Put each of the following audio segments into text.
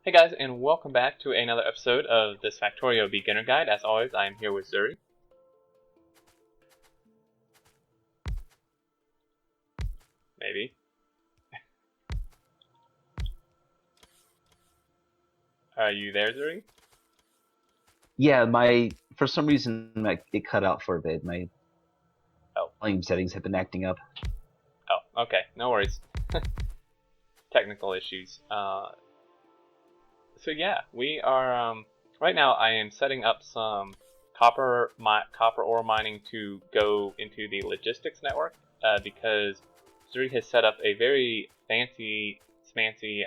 Hey guys, and welcome back to another episode of this Factorio Beginner Guide. As always, I am here with Zuri. Maybe. Are you there, Zuri? Yeah, for some reason it cut out for a bit. My volume settings have been acting up. Oh, okay, no worries. Technical issues. So yeah, we are right now. I am setting up some copper ore mining to go into the logistics network because Zuri has set up a very fancy, smancy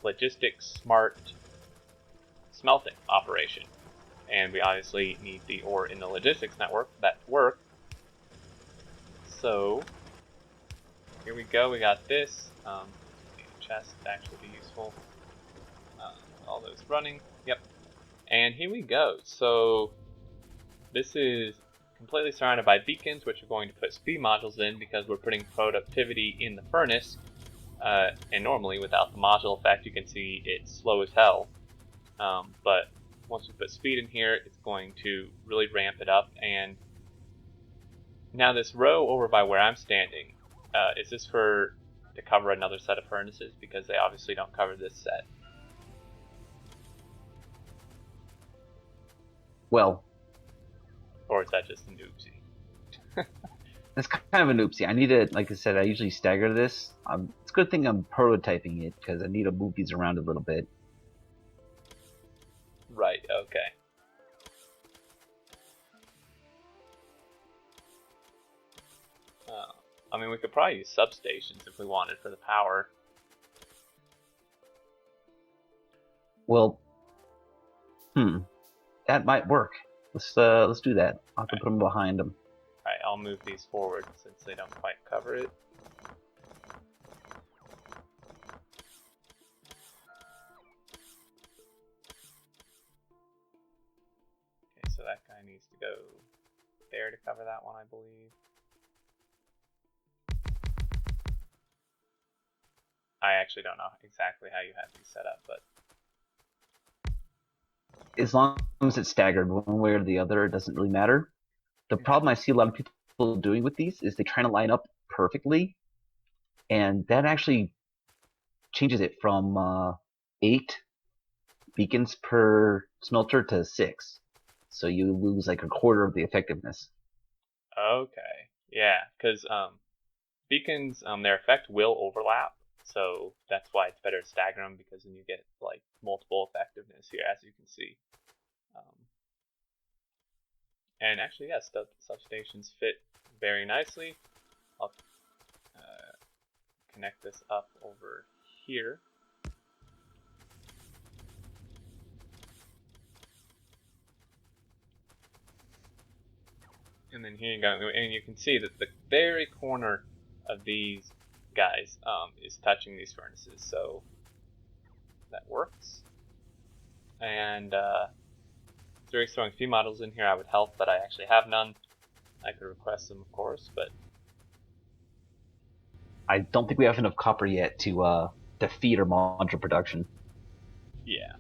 logistics smart smelting operation, and we obviously need the ore in the logistics network for that to work. So here we go. We got this. Chest to actually be useful. All those running. Yep. And here we go. So this is completely surrounded by beacons, which are going to put speed modules in because we're putting productivity in the furnace. And normally, without the module effect, you can see it's slow as hell. But once we put speed in here, it's going to really ramp it up. And now this row over by where I'm standing, is this to cover another set of furnaces? Because they obviously don't cover this set. Well, or is that just an oopsie? That's kind of an oopsie. I need to, like I said, I usually stagger this. It's a good thing I'm prototyping it because I need to move these around a little bit. Right, okay. I mean, we could probably use substations if we wanted for the power. Well, that might work. Let's do that. I'll have to put them behind them. Alright, I'll move these forward since they don't quite cover it. Okay, so that guy needs to go there to cover that one, I believe. I actually don't know exactly how you have these set up, but as long as it's staggered one way or the other, it doesn't really matter. The problem I see a lot of people doing with these is they try to line up perfectly, and that actually changes it from 8 beacons per smelter to 6. So you lose like a quarter of the effectiveness. Okay, yeah, because beacons, their effect will overlap, so that's why it's better to stagger them, because then you get like multiple effectiveness here, as you can see. And actually, yes, substations fit very nicely. I'll connect this up over here. And then here you go, and you can see that the very corner of these guys is touching these furnaces, so that works. And Zurich's throwing few models in here. I would help, but I actually have none. I could request them, of course, but I don't think we have enough copper yet to feed our module production. Yeah.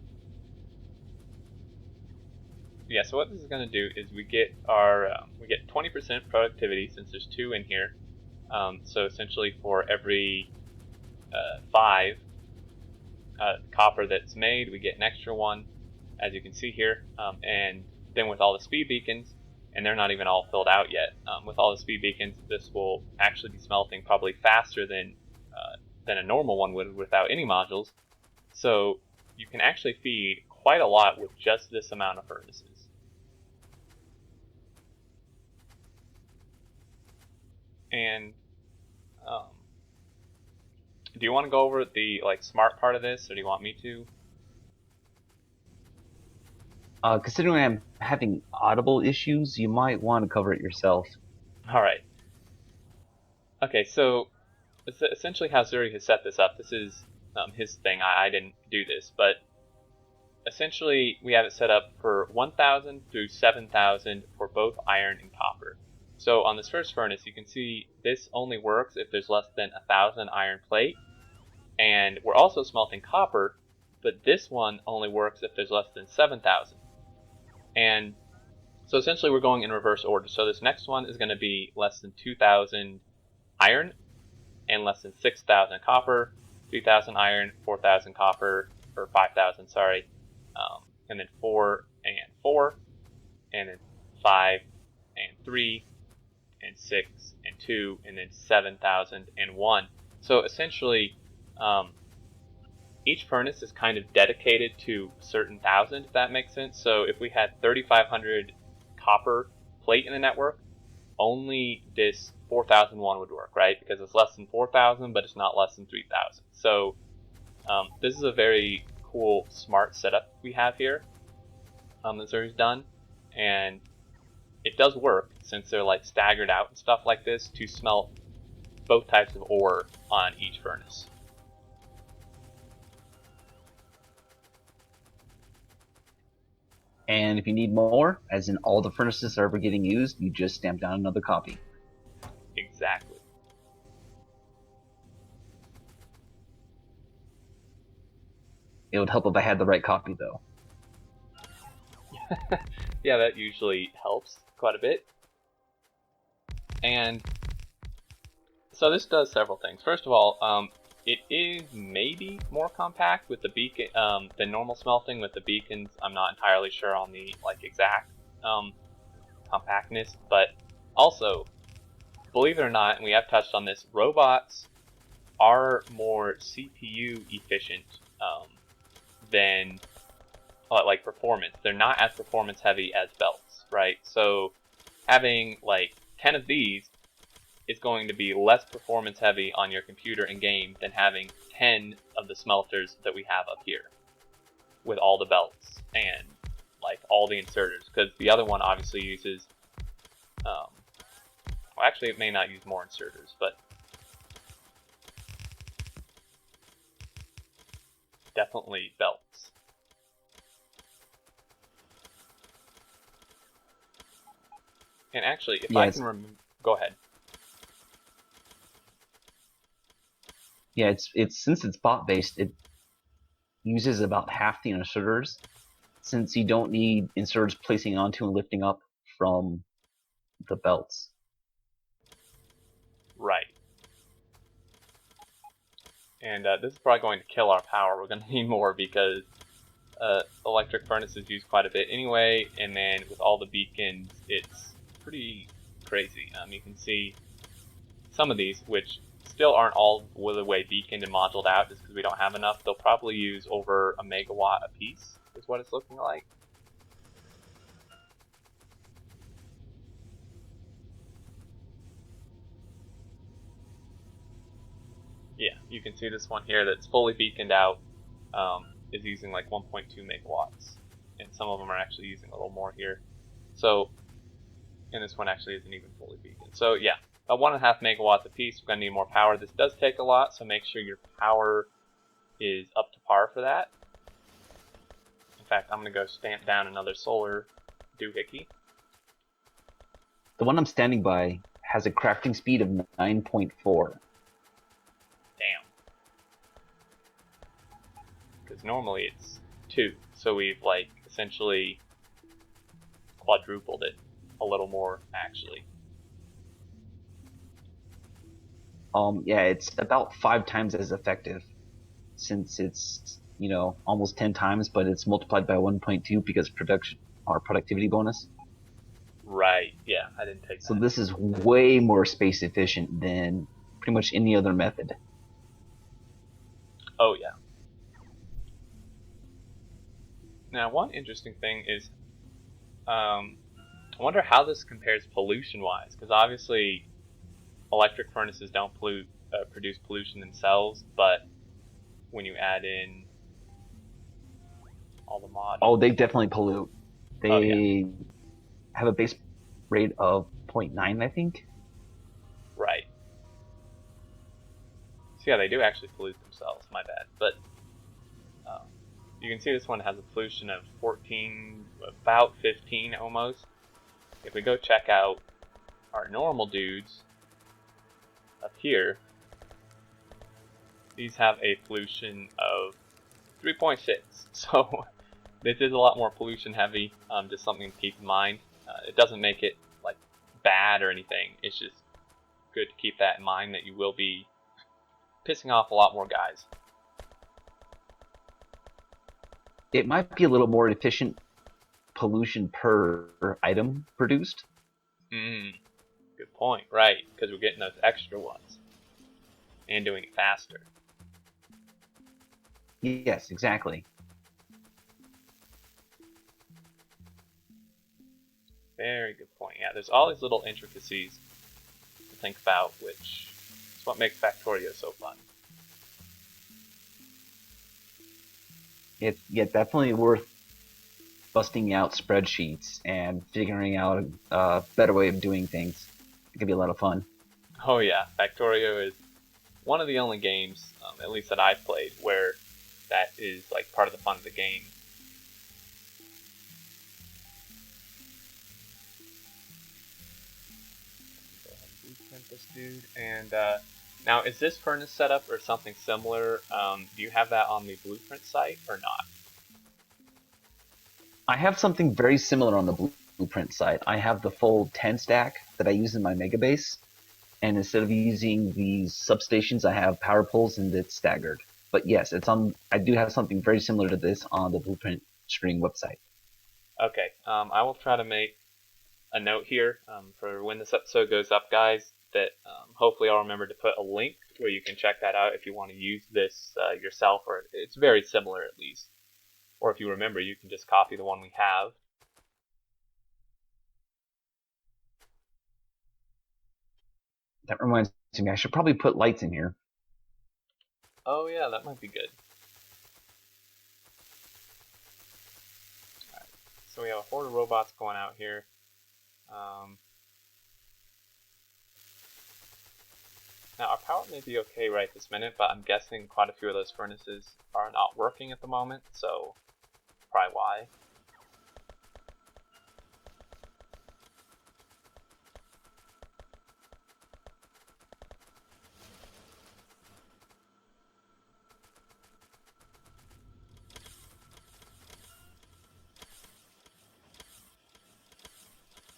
Yeah, so what this is going to do is we get our 20% productivity since there's 2 in here. So essentially for every 5 copper that's made, we get an extra 1, as you can see here. And then with all the speed beacons, and they're not even all filled out yet, with all the speed beacons, this will actually be smelting probably faster than a normal one would without any modules. So you can actually feed quite a lot with just this amount of furnaces. And do you want to go over the smart part of this, or do you want me to? Considering I'm having audible issues, you might want to cover it yourself. All right. Okay, so essentially how Zuri has set this up, this is his thing. I didn't do this, but essentially we have it set up for 1,000 through 7,000 for both iron and copper. So on this first furnace, you can see this only works if there's less than 1,000 iron plate, And we're also smelting copper, but this one only works if there's less than 7,000. And so essentially we're going in reverse order. So this next one is going to be less than 2,000 iron and less than 6,000 copper, 3,000 iron, 4,000 copper, or 5,000, sorry, and then 4 and 4, and then 5 and 3, and 6 and 2, and then 7,001. So essentially, each furnace is kind of dedicated to a certain thousand, if that makes sense. So if we had 3,500 copper plate in the network, only this 4,001 would work, right? Because it's less than 4,000, but it's not less than 3,000. So this is a very cool, smart setup we have here that Madzuri's done, and it does work since they're like staggered out and stuff like this to smelt both types of ore on each furnace. And if you need more, as in all the furnaces are ever getting used, you just stamp down another copy. Exactly. It would help if I had the right copy, though. Yeah, that usually helps quite a bit. And so this does several things. First of all, it is maybe more compact with the beacon than normal smelting with the beacons. I'm not entirely sure on the exact compactness, but also, believe it or not, and we have touched on this, robots are more CPU efficient than like performance. They're not as performance heavy as belts, right? So having like 10 of these is going to be less performance heavy on your computer in game than having 10 of the smelters that we have up here with all the belts and like all the inserters, because the other one obviously uses well, actually it may not use more inserters, but definitely belts. And actually, if I can remove, go ahead. Yeah, it's since it's bot based, it uses about half the inserters, since you don't need inserters placing onto and lifting up from the belts. Right. And this is probably going to kill our power. We're going to need more because electric furnaces use quite a bit anyway, and then with all the beacons, it's pretty crazy. You can see some of these, which still aren't all the way beaconed and moduled out just because we don't have enough. They'll probably use over a megawatt a piece, is what it's looking like. Yeah, you can see this one here that's fully beaconed out is using like 1.2 megawatts, and some of them are actually using a little more here. So, and this one actually isn't even fully beaconed. So yeah, about 1.5 megawatts a piece. We're gonna need more power. This does take a lot, so make sure your power is up to par for that. In fact, I'm gonna go stamp down another solar doohickey. The one I'm standing by has a crafting speed of 9.4. Damn. Because normally it's 2, so we've like essentially quadrupled it, a little more actually. Yeah, it's about 5 times as effective, since it's, you know, almost 10 times, but it's multiplied by 1.2 because productivity bonus. Right, yeah, I didn't take that. So this is way more space efficient than pretty much any other method. Oh yeah. Now, one interesting thing is, I wonder how this compares pollution-wise, because obviously electric furnaces don't produce pollution themselves, but when you add in all the modules... Oh, they definitely pollute. They have a base rate of 0.9, I think. Right. So yeah, they do actually pollute themselves, my bad. But you can see this one has a pollution of 14, about 15 almost. If we go check out our normal dudes up here, these have a pollution of 3.6. So this is a lot more pollution heavy. Just something to keep in mind. It doesn't make it like bad or anything. It's just good to keep that in mind, that you will be pissing off a lot more guys. It might be a little more efficient pollution per item produced. Good point. Right, because we're getting those extra ones and doing it faster. Yes, exactly. Very good point. Yeah, there's all these little intricacies to think about, which is what makes Factorio so fun. It's definitely worth busting out spreadsheets and figuring out a better way of doing things. It can be a lot of fun. Oh yeah, Factorio is one of the only games, at least that I've played, where that is like part of the fun of the game. Go ahead and blueprint this dude. And now, is this furnace setup or something similar? Do you have that on the blueprint site or not? I have something very similar on the blueprint site. I have the full 10 stack that I use in my mega base, and instead of using these substations, I have power poles and it's staggered. But yes, it's on. I do have something very similar to this on the Blueprint Stream website. Okay, I will try to make a note here for when this episode goes up, guys, that hopefully I'll remember to put a link where you can check that out if you want to use this yourself, or it's very similar at least. Or if you remember, you can just copy the one we have. That reminds me, I should probably put lights in here. Oh yeah, that might be good. Alright, so we have a horde of robots going out here. Now our power may be okay right this minute, but I'm guessing quite a few of those furnaces are not working at the moment, so probably why.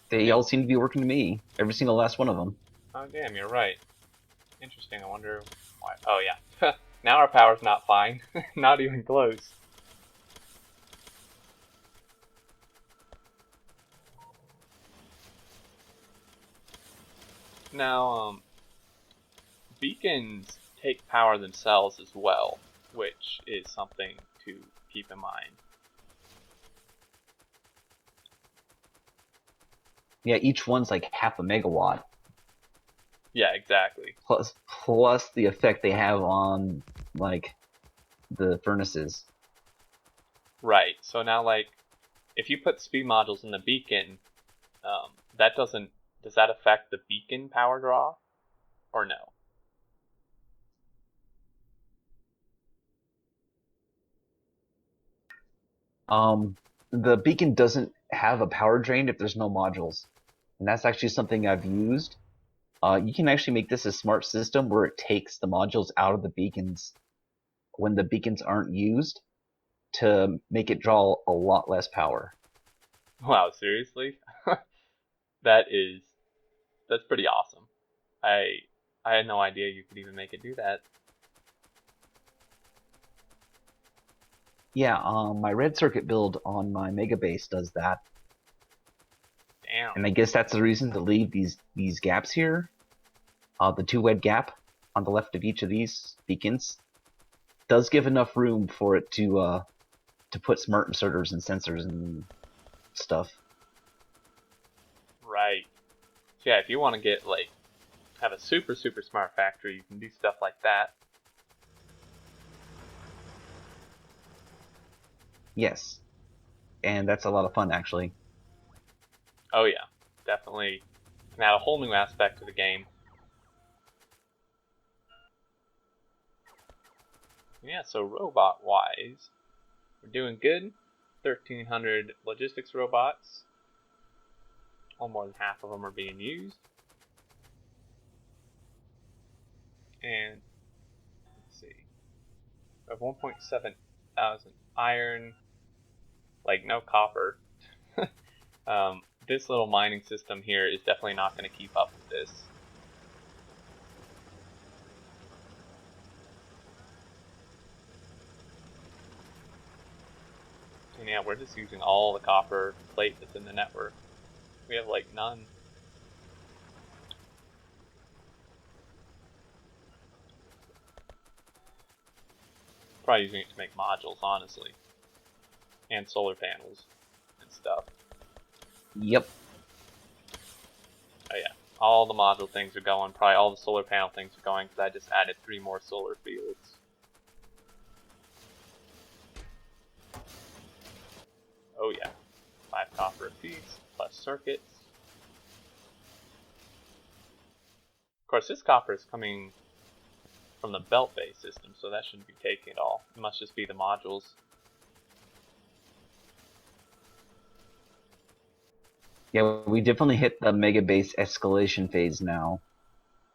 They all seem to be working to me. Every single last one of them. Oh damn, you're right. Interesting, I wonder why. Oh yeah. Now our power's not fine. Not even close. Now, beacons take power themselves as well, which is something to keep in mind. Yeah, each one's like half a megawatt. Yeah, exactly. Plus the effect they have on like the furnaces. Right. So now, like, if you put speed modules in the beacon, that doesn't. Does that affect the beacon power draw, or no? The beacon doesn't have a power drain if there's no modules, and that's actually something I've used. You can actually make this a smart system where it takes the modules out of the beacons when the beacons aren't used to make it draw a lot less power. Wow, seriously? That's pretty awesome. I had no idea you could even make it do that. Yeah, my red circuit build on my mega base does that. Damn. And I guess that's the reason to leave these gaps here. The two wed gap on the left of each of these beacons does give enough room for it to put smart inserters and sensors and stuff. Right. So yeah, if you want to get like have a super smart factory, you can do stuff like that. Yes, and that's a lot of fun actually. Oh yeah, definitely can add a whole new aspect to the game. Yeah, so robot wise, we're doing good. 1,300 logistics robots. Well, more than half of them are being used. And let's see. have 1.7 thousand iron, like no copper. This little mining system here is definitely not going to keep up with this. And yeah, we're just using all the copper plate that's in the network. We have like none. Probably using it to make modules, honestly. And solar panels and stuff. Yep. Oh yeah, all the module things are going. Probably all the solar panel things are going because I just added 3 more solar fields. Oh yeah, 5 copper apiece, plus circuits. Of course, this copper is coming from the belt-based system, so that shouldn't be taking it all. It must just be the modules. Yeah, we definitely hit the mega base escalation phase now,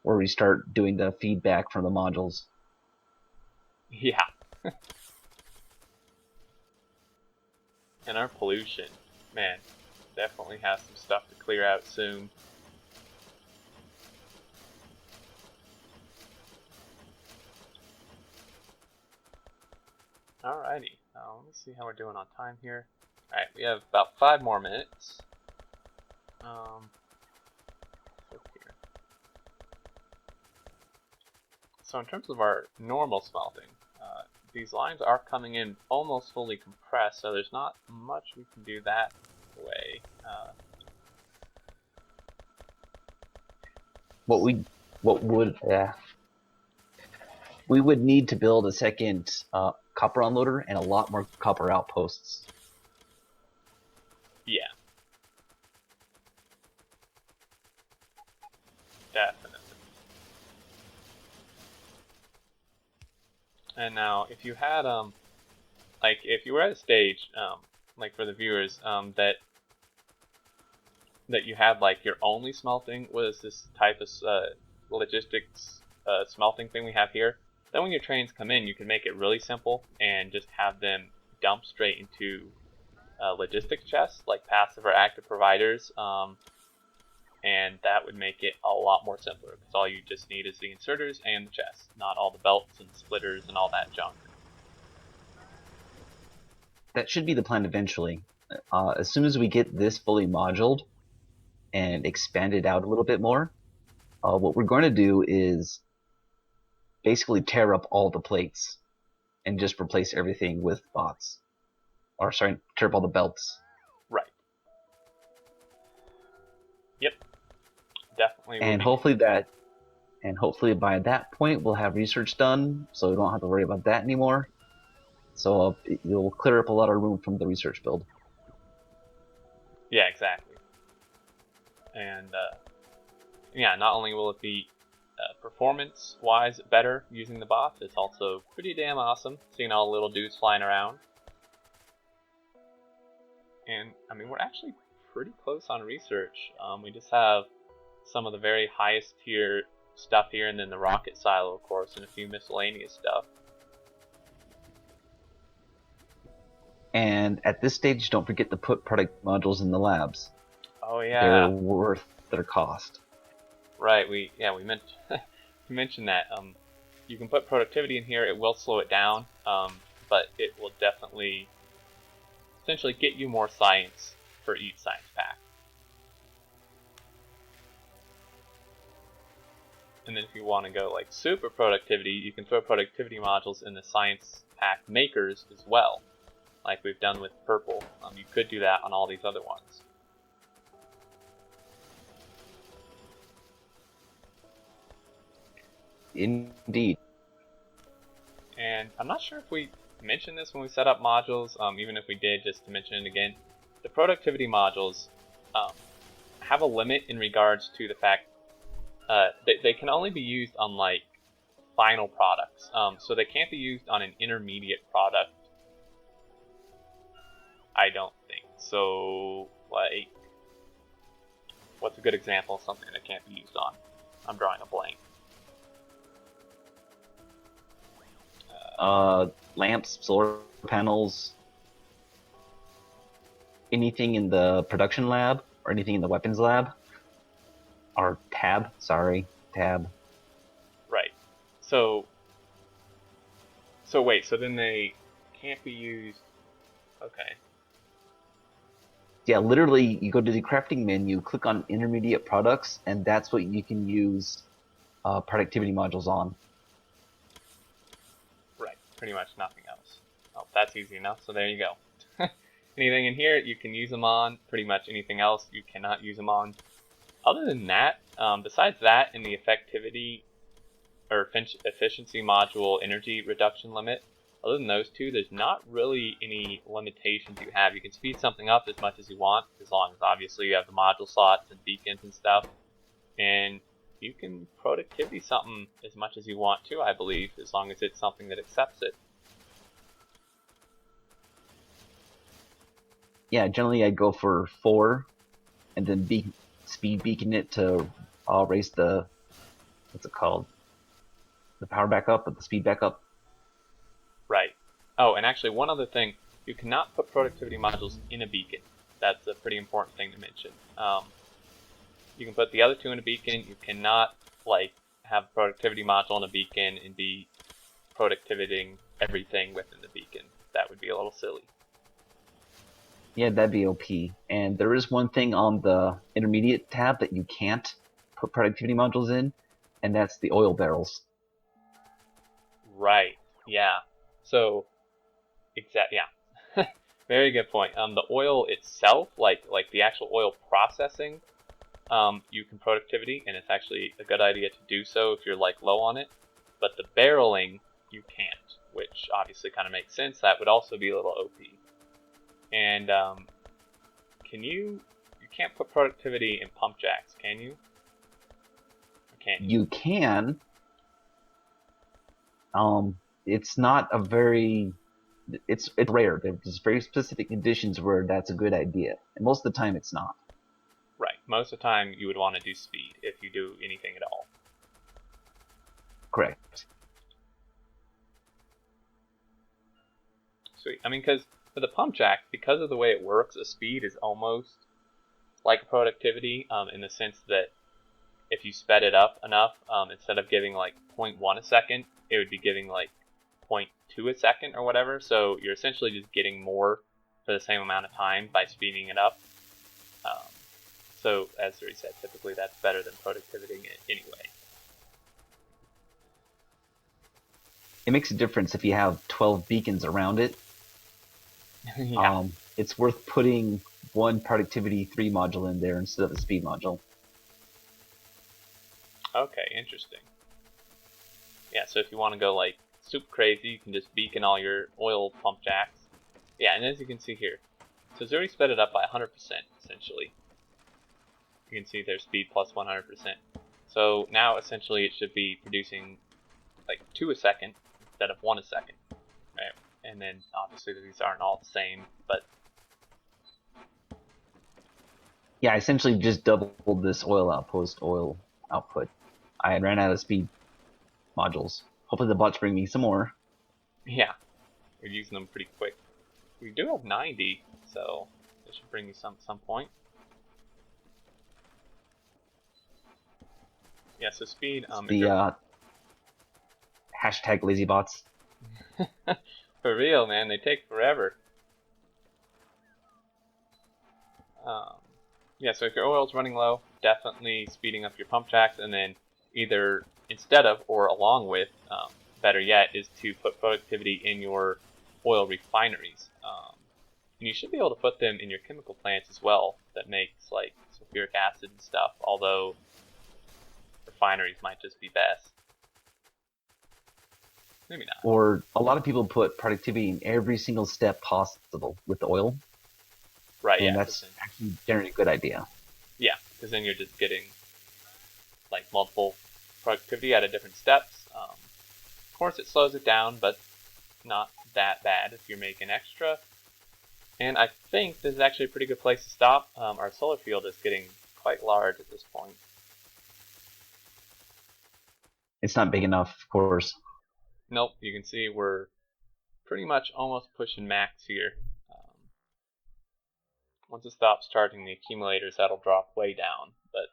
where we start doing the feedback from the modules. Yeah. And our pollution, man, definitely has some stuff to clear out soon. Alrighty, let me see how we're doing on time here. Alright, we have about 5 more minutes. Look here. So in terms of our normal smelting, these lines are coming in almost fully compressed, so there's not much we can do that way. We would need to build a second copper unloader and a lot more copper outposts. Yeah. Definitely. And now, if you had, like, if you were at a stage, like for the viewers, that you had, like, your only smelting was this type of logistics smelting thing we have here, then when your trains come in, you can make it really simple and just have them dump straight into logistics chests, like passive or active providers, and that would make it a lot more simpler, because all you just need is the inserters and the chests, not all the belts and splitters and all that junk. That should be the plan eventually. As soon as we get this fully moduled and expanded out a little bit more, what we're going to do is basically tear up all the plates and just replace everything with bots. Or sorry, tear up all the belts. Right. Yep. Definitely. And hopefully by that point we'll have research done, so we don't have to worry about that anymore. So you'll clear up a lot of room from the research build. Yeah, exactly. And yeah, not only will it be performance-wise better using the bots, it's also pretty damn awesome seeing all the little dudes flying around. And I mean, we're actually pretty close on research. We just have some of the very highest tier stuff here, and then the rocket silo, of course, and a few miscellaneous stuff. And at this stage, don't forget to put product modules in the labs. Oh yeah, they're worth their cost. Right. We mentioned that. You can put productivity in here. It will slow it down, but it will definitely essentially get you more science for each science pack. And then if you want to go like super productivity, you can throw productivity modules in the science pack makers as well, like we've done with purple. You could do that on all these other ones. Indeed. And I'm not sure if we mentioned this when we set up modules, even if we did, just to mention it again. The productivity modules have a limit in regards to the fact they can only be used on like final products. So they can't be used on an intermediate product, I don't think. So like, what's a good example of something that can't be used on? I'm drawing a blank. Lamps, solar panels, anything in the production lab or anything in the weapons lab, or tab. Sorry, tab. Right. So wait. So then they can't be used. Okay. Yeah, literally, you go to the crafting menu, click on intermediate products, and that's what you can use productivity modules on. Right. Pretty much nothing else. Oh, that's easy enough. So there you go. Anything in here you can use them on. Pretty much anything else you cannot use them on. Other than that, besides that and the effectivity or efficiency module energy reduction limit, other than those two, there's not really any limitations you have. You can speed something up as much as you want, as long as obviously you have the module slots and beacons and stuff. And you can productivity something as much as you want too, I believe, as long as it's something that accepts it. Yeah, generally I'd go for 4, and then speed beacon it to raise the, what's it called? The power back up, but the speed back up. Right. Oh, and actually one other thing, you cannot put productivity modules in a beacon. That's a pretty important thing to mention. You can put the other two in a beacon. You cannot like have a productivity module in a beacon and be productiviting everything within the beacon. That would be a little silly. Yeah, that'd be OP. And there is one thing on the intermediate tab that you can't put productivity modules in, and that's the oil barrels. Right. Yeah. So, yeah. Very good point. The oil itself, like the actual oil processing, you can productivity, and it's actually a good idea to do so if you're like low on it. But the barreling, you can't, which obviously kind of makes sense. That would also be a little OP. And you can't put productivity in pump jacks, can you? Or can you? You can. It's not a very. It's rare. There's very specific conditions where that's a good idea, and most of the time it's not. Right. Most of the time you would want to do speed if you do anything at all. Correct. Sweet. I mean, because for the pump jack, because of the way it works, a speed is almost like productivity in the sense that if you sped it up enough, instead of giving like 0.1 a second, it would be giving like 0.2 a second or whatever. So you're essentially just getting more for the same amount of time by speeding it up. So as Zuri said, typically that's better than productivity anyway. It makes a difference if you have 12 beacons around it. Yeah. It's worth putting one productivity 3 module in there instead of a speed module. Okay, interesting. Yeah, so if you want to go like super crazy, you can just beacon all your oil pump jacks. Yeah, and as you can see here, so Zuri sped it up by 100% essentially. You can see their speed plus 100%. So now essentially it should be producing like 2 a second instead of 1 a second. Right? And then obviously these aren't all the same, but Yeah, I essentially just doubled this oil output. I ran out of speed modules. Hopefully the bots bring me some more. yeah, we're using them pretty quick. We do have 90, so it should bring me some point. Yeah, so speed. The hashtag lazy bots. For real, man, they take forever. Yeah, so if your oil's running low, definitely speeding up your pump jacks, and then either instead of or along with, better yet, is to put productivity in your oil refineries. And you should be able to put them in your chemical plants as well that makes like sulfuric acid and stuff, although refineries might just be best. Maybe not. Or a lot of people put productivity in every single step possible with the oil. Right, and yeah. that's actually generally a good idea. Yeah, because then you're just getting like multiple productivity out of different steps. Of course, it slows it down, but not that bad if you're making extra. And I think this is actually a pretty good place to stop. Our solar field is getting quite large at this point. It's not big enough, of course. Nope, you can see we're pretty much almost pushing max here. Once it stops charging the accumulators, that'll drop way down. But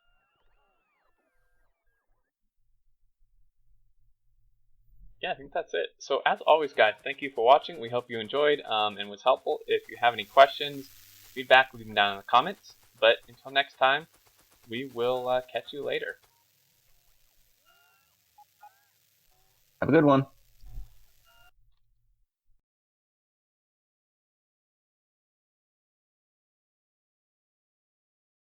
yeah, I think that's it. So as always, guys, thank you for watching. We hope you enjoyed and was helpful. If you have any questions, feedback, leave them down in the comments. But until next time, we will catch you later. Have a good one.